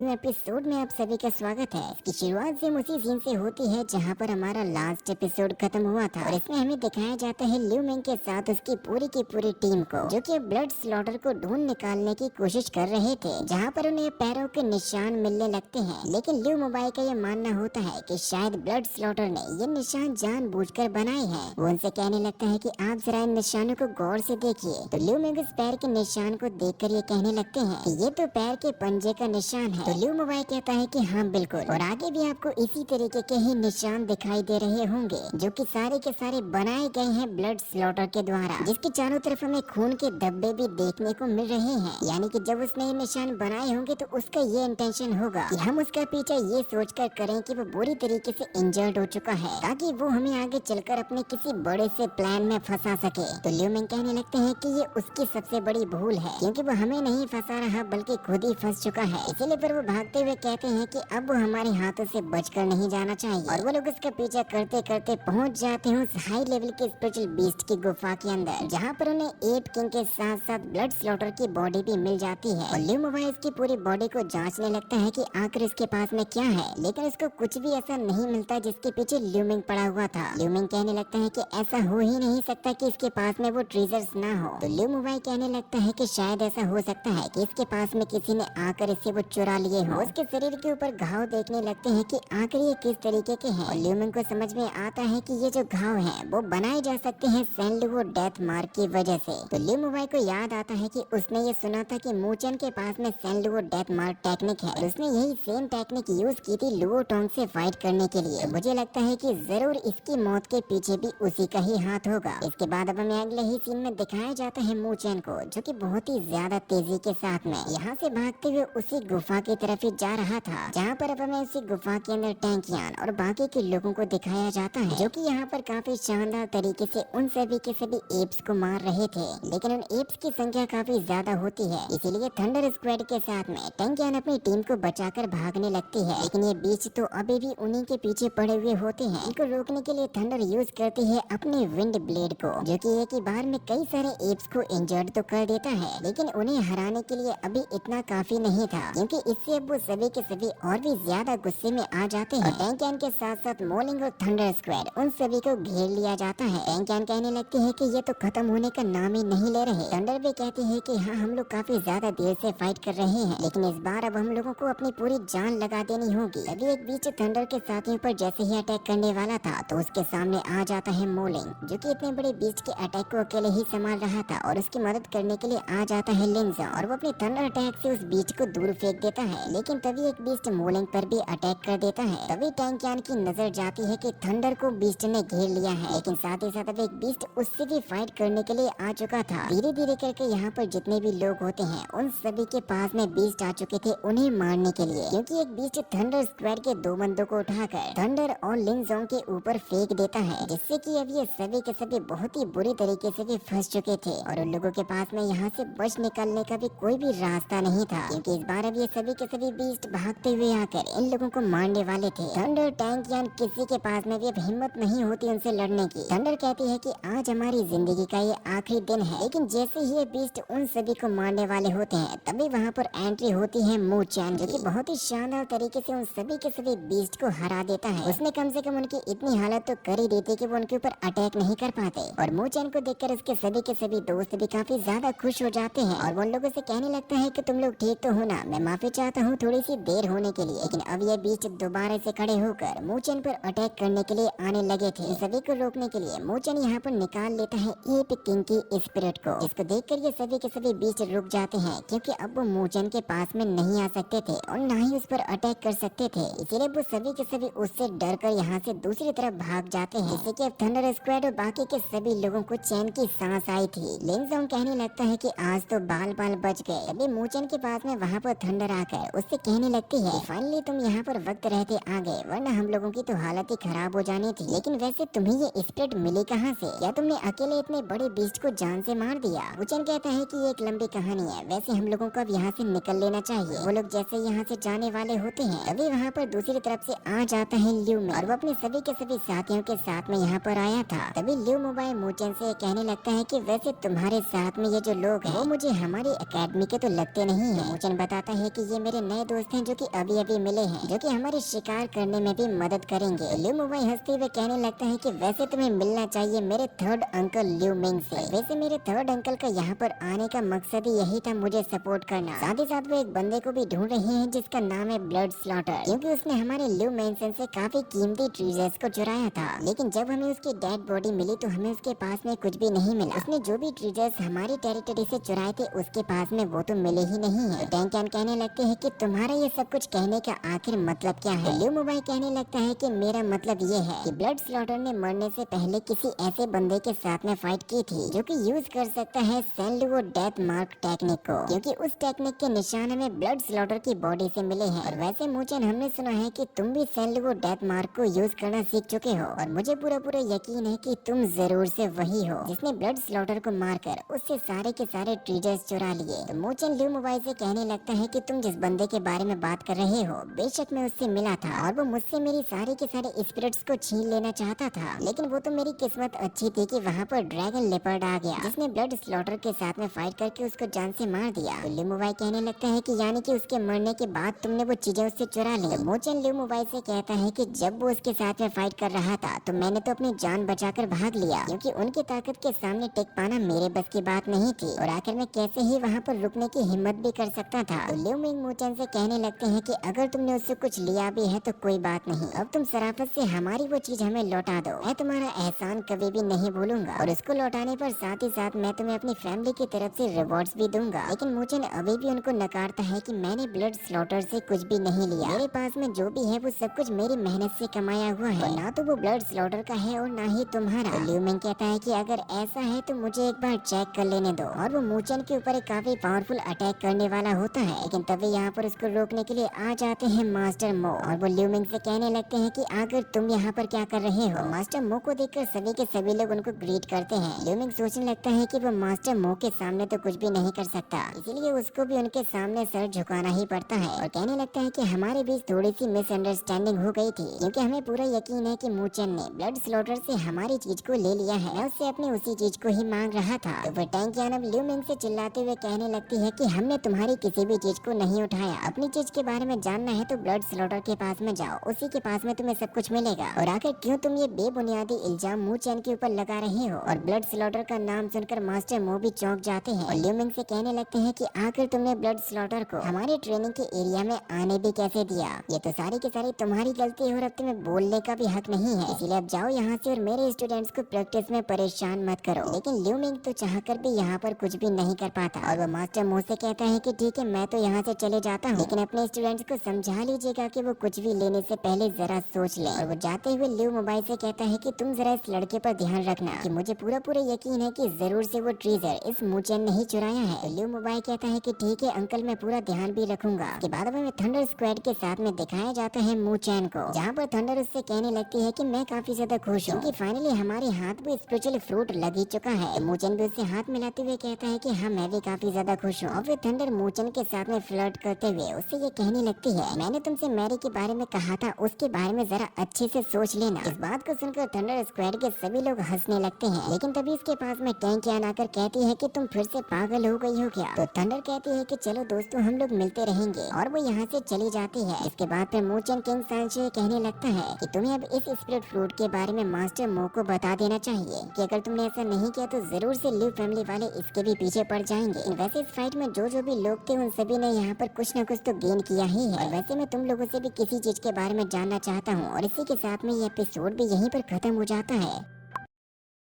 New episode में आप सभी का स्वागत है। इसकी शुरुआत सेम उसी सीन से होती है जहां पर हमारा लास्ट एपिसोड खत्म हुआ था और इसमें हमें दिखाया जाता है लिu मिंग के साथ उसकी पूरी की पूरी टीम को, जो कि ब्लड स्लॉटर को ढूंढ निकालने की कोशिश कर रहे थे, जहां पर उन्हें पैरों के निशान मिलने लगते हैं। लेकिन लिu मोबाइल का ये मानना होता है कि शायद ब्लड स्लॉटर ने ये निशान जानबूझकर बनाए हैं। वो उनसे कहने लगता है कि आप जरा इन निशानों को गौर से देखिए। तो लिu मिंग उस पैर के निशान को देखकर ये कहने लगते हैं कि ये तो पैर के पंजे का निशान है। तो लिu मोबाइल कहता है कि हाँ बिल्कुल, और आगे भी आपको इसी तरीके के ही निशान दिखाई दे रहे होंगे, जो कि सारे के सारे बनाए गए हैं ब्लड स्लॉटर के द्वारा, जिसके चारों तरफ हमें खून के धब्बे भी देखने को मिल रहे हैं। यानी कि जब उसने ये निशान बनाए होंगे तो उसका ये इंटेंशन होगा कि हम उसका पीछा ये सोचकर करें कि वो बुरी तरीके से इंजर्ड हो चुका है, ताकि वो हमें आगे चलकर अपने किसी बड़े से प्लान में फंसा सके। तो लिu मिंग कहने लगते हैं कि ये उसकी सबसे बड़ी भूल है, क्योंकि वो हमें नहीं फंसा रहा बल्कि खुद ही फंस चुका है। इसीलिए फिर वो भागते हुए कहते हैं कि अब वो हमारे हाथों से बचकर नहीं जाना चाहिए, और वो लोग उसका पीछा करते करते पहुंच जाते हैं उस हाई लेवल के स्पिरिचुअल बीस्ट की गुफा के अंदर, जहां पर उन्हें एप किंग के साथ साथ ब्लड स्लॉटर की बॉडी भी मिल जाती है। और लिu मोबाइल इसकी पूरी बॉडी को जांचने लगता है कि आखिर इसके पास में क्या है, लेकिन उसको कुछ भी ऐसा नहीं मिलता जिसके पीछे लिu मिंग पड़ा हुआ था। लिu मिंग कहने लगता है कि ऐसा हो ही नहीं सकता कि इसके पास में वो ट्रेजर्स ना हो। तो लिu मोबाइल कहने लगता है कि शायद ऐसा हो सकता है कि इसके पास में किसी ने आकर इससे वो चुरा लिए हो। उसके शरीर के ऊपर घाव देखने लगते हैं कि आखिर ये किस तरीके के हैं, और लिu मिंग को समझ में आता है कि ये जो घाव हैं वो बनाए जा सकते हैं सैंडलवुड डेथ मार्क की वजह से। तो लिu मोबाइल को याद आता है कि उसने ये सुना था कि मूचन के पास में सैंडलवुड डेथ मार्क टेक्निक है, और उसने यही सेम टेक्निक यूज की थी लुओ टोंग से फाइट करने के लिए। तो मुझे लगता है कि जरूर इसकी मौत के पीछे भी उसी का ही हाथ होगा। इसके बाद अब हमें अगले ही सीन में दिखाया जाता है मूचन को, जो कि बहुत ही ज्यादा तेजी के साथ में यहाँ से भागते हुए उसी गुफा की तरफ ही जा रहा था, जहाँ पर अब हमें उसी गुफा के अंदर टैंकियान और बाकी के लोगों को दिखाया जाता है, जो कि यहाँ पर काफी शानदार तरीके से उन सभी के सभी एप्स को मार रहे थे। लेकिन उन एप्स की संख्या काफी ज्यादा होती है, इसीलिए थंडर स्क्वाड के साथ में टैंकियान अपनी टीम को बचाकर भागने लगती है। लेकिन ये बीच तो अभी भी उन्हीं के पीछे पड़े हुए होते हैं। इनको रोकने के लिए थंडर यूज करती है अपने विंड ब्लेड को, जो कि एक ही बार में कई सारे एप्स को इंजर्ड तो कर देता है, लेकिन उन्हें हराने के लिए अभी इतना काफी नहीं था, क्योंकि इससे अब वो सभी के सभी और भी ज्यादा गुस्से में आ जाते हैं। टैंकियान के साथ साथ मोलिंग और थंडर स्क्वाड उन सभी को घेर लिया जाता है। टैंकियान कहने लगती है कि ये तो खत्म होने का नाम ही नहीं ले रहे। थंडर भी कहती है कि हाँ, हम लोग काफी ज्यादा देर से फाइट कर रहे हैं, लेकिन इस बार अब हम लोगों को अपनी पूरी जान लगा देनी होगी। अभी एक बीच थंडर के साथियों पर जैसे ही अटैक करने वाला था, तो उसके सामने आ जाता है मोलिंग, जो कि इतने बड़े बीस्ट के अटैक को अकेले ही संभाल रहा था, और उसकी मदद करने के लिए आ जाता है लिंजा, और वो अपने थंडर अटैक से उस बीस्ट को दूर फेंक देता है। लेकिन तभी एक बीस्ट मोलिंग पर भी अटैक कर देता है। तभी टैंकियान की नजर जाती है कि थंडर को बीस्ट ने घेर लिया है, लेकिन साथ ही साथ अब एक बीस्ट उससे भी फाइट करने के लिए आ चुका था। धीरे धीरे करके यहाँ पर जितने भी लोग होते हैं उन सभी के पास में बीस्ट आ चुके थे उन्हें मारने के लिए, क्योंकि एक बीस्ट थंडर स्क्वाड के दो बंदों को उठाकर थंडर और लिंजोंग के ऊपर फेंक देता है, जिससे कि अब ये सभी के सभी बहुत ही बुरी तरीके से भी फंस चुके थे, और उन लोगों के पास में यहाँ से बच निकलने का भी कोई भी रास्ता नहीं था, क्योंकि इस बार अब ये सभी के सभी बीस्ट भागते हुए आकर इन लोगों को मारने वाले थे। थंडर टैंकियन किसी के पास में भी अब हिम्मत नहीं होती उनसे लड़ने की। थंडर कहती है कि आज हमारी जिंदगी का ये आखिरी दिन है, लेकिन जैसे ही ये बीस्ट उन सभी को मारने वाले होते हैं, तभी वहाँ पर एंट्री होती है मूचैन, जो कि बहुत ही शानदार तरीके से उन सभी के सभी बीस्ट को हरा देता है। उसने कम से कम उनकी इतनी हालत तो कर ही देती कि वो उनके ऊपर अटैक नहीं कर पाते, और मूचैन को देखकर उसके सभी के सभी दोस्त भी काफी ज्यादा खुश हो जाते हैं, और वो उन लोगों से कहने लगता है कि तुम लोग ठीक तो हो ना, मैं माफी चाहता हूँ थोड़ी सी देर होने के लिए। लेकिन अब ये बीच दोबारा से खड़े होकर मूचन पर अटैक करने के लिए आने लगे थे। सभी को रोकने के लिए मूचन यहाँ पर निकाल लेता है एप किंग की स्पिरिट को। इसको देखकर ये सभी के सभी बीच रुक जाते हैं, क्योंकि अब वो मूचन के पास में नहीं आ सकते थे और ना ही उस पर अटैक कर सकते थे। इसीलिए वो सभी के सभी उससे डर कर यहाँ से दूसरी तरफ भाग जाते हैं, जिससे कि अब थंडर स्क्वाड और बाकी के सभी लोगों को चैन की सांस आई थी। लिंजोंग कहने लगता है कि आज तो बाल बाल बच गए। अभी मूचन के पास में वहाँ पर थंडर आकर उससे कहने लगती है, फाइनली तुम यहाँ पर वक्त रहते आ गए, वरना हम लोगों की तो हालत ही खराब हो जानी थी। लेकिन वैसे तुम्हें ये स्पिरिट मिली कहाँ से? क्या तुमने अकेले इतने बड़े बीस्ट को जान से मार दिया? मूचन कहता है कि ये एक लंबी कहानी है, वैसे हम लोगों को अब यहाँ से निकल लेना चाहिए। वो लोग जैसे यहाँ से जाने वाले होते हैं, तभी वहाँ पर दूसरी तरफ से आ जाता है लिu मिंग, और वो अपने सभी के सभी साथियों के साथ में यहाँ पर आया था। तभी लिu मोबाइल मूचन से कहने लगता है कि वैसे तुम्हारे साथ में ये जो लोग हैं वो मुझे हमारी एकेडमी के तो लगते नहीं है। मूचन बताता है कि ये मेरे छोटे नए दोस्त हैं जो कि अभी अभी मिले हैं, जो कि हमारे शिकार करने में भी मदद करेंगे। ल्यू मोबाई हंसते हुए कहने लगता है कि वैसे तुम्हें मिलना चाहिए मेरे थर्ड अंकल ल्यू मिंग से। वैसे मेरे थर्ड अंकल का यहाँ पर आने का मकसद ही यही था, मुझे सपोर्ट करना। साथ ही साथ वो एक बंदे को भी ढूंढ रहे हैं जिसका नाम है ब्लड स्लॉटर, क्योंकि उसने हमारे ल्यू मेंसन से काफी कीमती ट्रेजर्स को चुराया था। लेकिन जब हमें उसकी डेड बॉडी मिली तो हमें उसके पास में कुछ भी नहीं मिला। उसने जो भी ट्रेजर्स हमारी टेरिटरी से चुराए थे उसके पास में वो तो मिले ही नहीं है। तो टैंक कहने लगते हैं कि तुम्हारा ये सब कुछ कहने का आखिर मतलब क्या है। ल्यू मोबाई कहने लगता है कि मेरा मतलब ये है कि ब्लड स्लॉटर ने मरने से पहले किसी ऐसे बंदे के साथ में फाइट की थी जो कि यूज कर सकता है सैंडवुड डेथ मार्क टेक्निक को, क्योंकि उस टेक्निक के निशान हमें ब्लड स्लॉटर की बॉडी से मिले हैं। और वैसे मूचन हमने सुना है कि तुम भी सैंडवुड डेथ मार्क को यूज करना सीख चुके हो, और मुझे पूरा पूरा यकीन है कि तुम जरूर से वही हो जिसने ब्लड स्लॉटर को मारकर उससे सारे के सारे ट्रेजर्स चुरा लिए। तो मूचन ल्यू मोबाई से कहने लगता है कि तुम जिस बंदे के बारे में बात कर रहे हो बेशक मैं उससे मिला था और वो मुझसे मेरी सारे के सारे स्पिरिट्स को छीन लेना चाहता था, लेकिन वो तो मेरी किस्मत अच्छी थी कि वहाँ पर ड्रैगन लेपर्ड आ गया जिसने ब्लड स्लॉटर के साथ में फाइट करके उसको जान से मार दिया। तो ल्यू मोबाई कहने लगता है कि यानी कि उसके मरने के बाद तुमने वो चीजें उससे चुरा ली। तो मूचन ल्यू मोबाई से कहता है कि जब वो उसके साथ में फाइट कर रहा था तो मैंने तो अपनी जान बचाकर भाग लिया, क्योंकि उनकी ताकत के सामने टिक पाना मेरे बस की बात नहीं थी, और आखिर में कैसे ही वहाँ पर रुकने की हिम्मत भी कर सकता था। तो ल्यू मिंग मूचन से कहने लगते हैं कि अगर तुमने उससे कुछ लिया भी है तो कोई बात नहीं, अब तुम शराफत से हमारी वो चीज हमें लौटा दो, मैं तुम्हारा एहसान कभी भी नहीं भूलूंगा, और उसको लौटाने पर साथ ही साथ मैं तुम्हें अपनी फैमिली की तरफ से रिवॉर्ड्स भी दूंगा। लेकिन मूचन अभी भी उनको नकारता है कि मैंने ब्लड स्लॉटर से कुछ भी नहीं लिया, मेरे पास में जो भी है वो सब कुछ मेरी मेहनत से कमाया हुआ है, ना तो वो ब्लड स्लॉटर का है और ना ही तुम्हारा। तो ल्यू मिंग कहता है कि अगर ऐसा है तो मुझे एक बार चेक कर लेने दो, और वो मूचन के ऊपर एक काफी पावरफुल अटैक करने वाला होता है। लेकिन तभी यहाँ पर उसको रोकने के लिए आ जाते हैं मास्टर मो, और वो ल्यू मिंग से कहने लगते हैं कि आखिर तुम यहाँ पर क्या कर रहे हो। मास्टर मो को देखकर सभी के सभी लोग उनको ग्रीट करते हैं। ल्यू मिंग सोचने लगता है कि वो मास्टर मो के सामने तो कुछ भी नहीं कर सकता, इसीलिए उसको भी उनके सामने सर झुकाना ही पड़ता है, और कहने लगता है कि हमारे बीच थोड़ी सी मिसअंडरस्टैंडिंग हो गई थी, क्योंकि हमें पूरा यकीन है कि मूचन ने ब्लड स्लॉटर से हमारी चीज को ले लिया है, मैं उससे अपनी उसी चीज को ही मांग रहा था। तो वो टैंकियान अब ल्यू मिंग से चिल्लाते हुए कहने लगती है कि हमने तुम्हारी किसी भी चीज को नहीं उठाया, अपनी चीज के बारे में जानना है तो ब्लड स्लॉटर के पास में जाओ, उसी के पास में तुम्हें सब कुछ मिलेगा। और आखिर क्यों तुम ये बेबुनियादी इल्जाम मूचन के ऊपर लगा रहे हो। और ब्लड स्लॉटर का नाम सुनकर मास्टर मो भी चौंक जाते हैं, और ल्यू मिंग से कहने लगते हैं कि आखिर तुमने ब्लड स्लॉटर को हमारे ट्रेनिंग के एरिया में आने भी कैसे दिया, ये तो सारी की सारी तुम्हारी गलती है, और अब तुम्हें बोलने का भी हक नहीं है, इसलिए अब जाओ यहाँ से और मेरे स्टूडेंट्स को प्रैक्टिस में परेशान मत करो। लेकिन ल्यू मिंग तो चाहकर भी यहाँ पर कुछ भी नहीं कर पाता, और वो मास्टर मो से कहता है कि ठीक है मैं तो यहाँ से चले जाता हूँ, लेकिन अपने स्टूडेंट्स को समझा लीजिएगा कि वो कुछ भी लेने से पहले जरा सोच ले। और वो जाते हुए ल्यू मोबाइल से कहता है कि तुम जरा इस लड़के पर ध्यान रखना, कि मुझे पूरा पूरा यकीन है कि जरूर से वो ट्रेजर इस मूचन ने ही चुराया है। ल्यू मोबाइल कहता है कि ठीक है अंकल मैं पूरा ध्यान भी रखूंगा। इसके बाद अब हमें थंडर स्क्वाड के साथ में दिखाया जाता है मूचन को, जहाँ पर थंडर उससे कहने लगती है कि मैं काफी ज्यादा खुश हूँ कि फाइनली हमारे हाथ में स्पिरिचुअल फ्रूट लग ही चुका है। मूचन भी उससे हाथ मिलाते हुए कहता है कि हाँ मैं भी काफी ज्यादा खुश हूँ। और फिर थंडर मूचन के साथ में फ्लर्ट करते हुए उससे ये कहने लगती है मैंने तुमसे मैरी के बारे में कहा था, उसके बारे में जरा अच्छे से सोच लेना। इस बात को सुनकर थंडर स्क्वाड के सभी लोग हंसने लगते हैं, लेकिन तभी इसके पास में टैंकियान आकर कहती है कि तुम फिर से पागल हो गई हो क्या। तो थंडर कहती है कि चलो दोस्तों हम लोग मिलते रहेंगे, और वो यहाँ से चली जाती है। इसके बाद फिर मूचन किंग सांशे कहने लगता है कि तुम्हें अब इस स्पिरिट फ्रूट के बारे में मास्टर मो को बता देना चाहिए, कि अगर तुमने ऐसा नहीं किया तो जरूर से ल्यू फैमिली वाले इसके भी पीछे पड़ जाएंगे। वैसे इस फाइट में जो भी लोग थे उन सभी ने यहाँ पर कुछ न कुछ तो गेन किया ही है। और वैसे मैं तुम लोगों से भी किसी चीज के बारे में जानना चाहता हूँ, और इसी के साथ में ये एपिसोड भी यहीं पर खत्म हो जाता है।